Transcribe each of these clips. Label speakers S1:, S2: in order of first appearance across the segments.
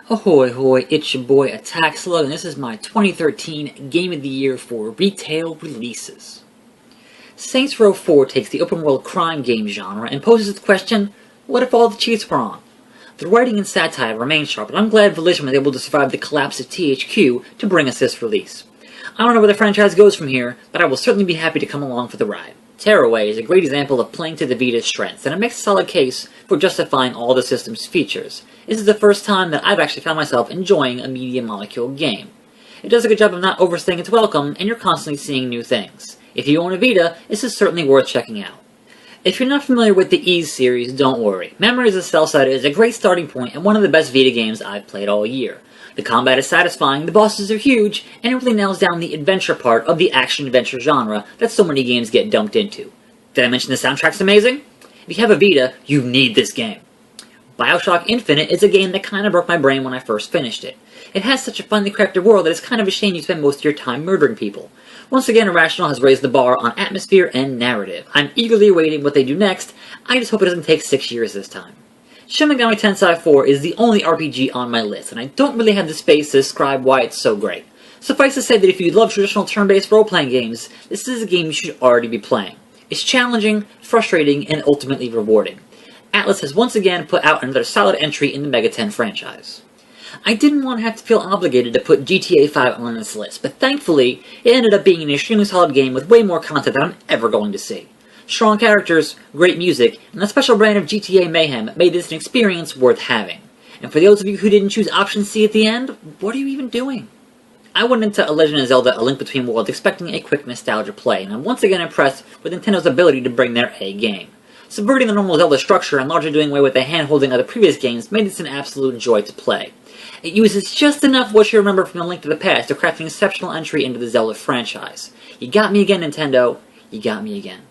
S1: Ahoy hoy, it's your boy Attack Slug, and this is my 2013 Game of the Year for retail releases. Saints Row 4 takes the open world crime game genre and poses the question, what if all the cheats were on? The writing and satire remain sharp, and I'm glad Volition was able to survive the collapse of THQ to bring us this release. I don't know where the franchise goes from here, but I will certainly be happy to come along for the ride. Tearaway is a great example of playing to the Vita's strengths, and it makes a solid case for justifying all the system's features. This is the first time that I've actually found myself enjoying a media molecule game. It does a good job of not overstaying its welcome, and you're constantly seeing new things. If you own a Vita, this is certainly worth checking out. If you're not familiar with the Ys series, don't worry. Memories of Celceta is a great starting point and one of the best Vita games I've played all year. The combat is satisfying, the bosses are huge, and it really nails down the adventure part of the action-adventure genre that so many games get dumped into. Did I mention the soundtrack's amazing? If you have a Vita, you need this game. Bioshock Infinite is a game that kind of broke my brain when I first finished it. It has such a finely crafted world that it's kind of a shame you spend most of your time murdering people. Once again, Irrational has raised the bar on atmosphere and narrative. I'm eagerly awaiting what they do next. I just hope it doesn't take 6 years this time. Shin Megami Tensei 4 is the only RPG on my list, and I don't really have the space to describe why it's so great. Suffice to say that if you love traditional turn-based role-playing games, this is a game you should already be playing. It's challenging, frustrating, and ultimately rewarding. Atlus has once again put out another solid entry in the Mega 10 franchise. I didn't want to have to feel obligated to put GTA 5 on this list, but thankfully, it ended up being an extremely solid game with way more content than I'm ever going to see. Strong characters, great music, and a special brand of GTA mayhem made this an experience worth having. And for those of you who didn't choose option C at the end, what are you even doing? I went into A Legend of Zelda: A Link Between Worlds expecting a quick nostalgia play, and I'm once again impressed with Nintendo's ability to bring their A game. Subverting the normal Zelda structure and largely doing away with the hand-holding of the previous games made this an absolute joy to play. It uses just enough what you remember from A Link to the Past to craft an exceptional entry into the Zelda franchise. You got me again, Nintendo. You got me again.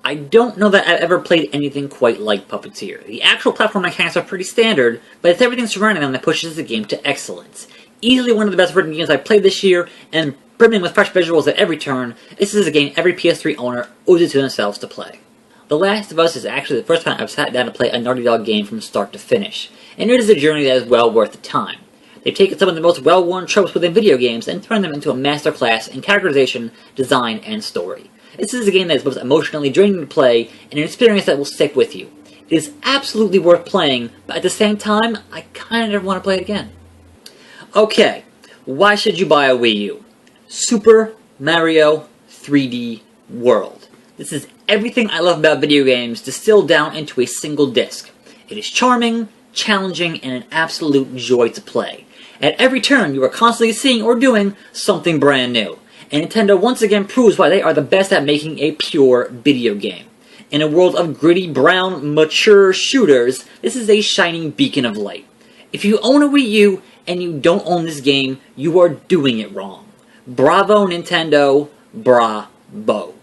S1: I don't know that I've ever played anything quite like Puppeteer. The actual platform mechanics are pretty standard, but it's everything surrounding them that pushes the game to excellence. Easily one of the best written games I've played this year, and brimming with fresh visuals at every turn, this is a game every PS3 owner owes it to themselves to play. The Last of Us is actually the first time I've sat down to play a Naughty Dog game from start to finish, and it is a journey that is well worth the time. They've taken some of the most well-worn tropes within video games and turned them into a masterclass in characterization, design, and story. This is a game that is both emotionally draining to play and an experience that will stick with you. It is absolutely worth playing, but at the same time, I kind of want to play it again. Okay, why should you buy a Wii U? Super Mario 3D World. This is everything I love about video games distilled down into a single disc. It is charming, challenging, and an absolute joy to play. At every turn, you are constantly seeing or doing something brand new. And Nintendo once again proves why they are the best at making a pure video game. In a world of gritty, brown, mature shooters, this is a shining beacon of light. If you own a Wii U and you don't own this game, you are doing it wrong. Bravo, Nintendo. Bravo.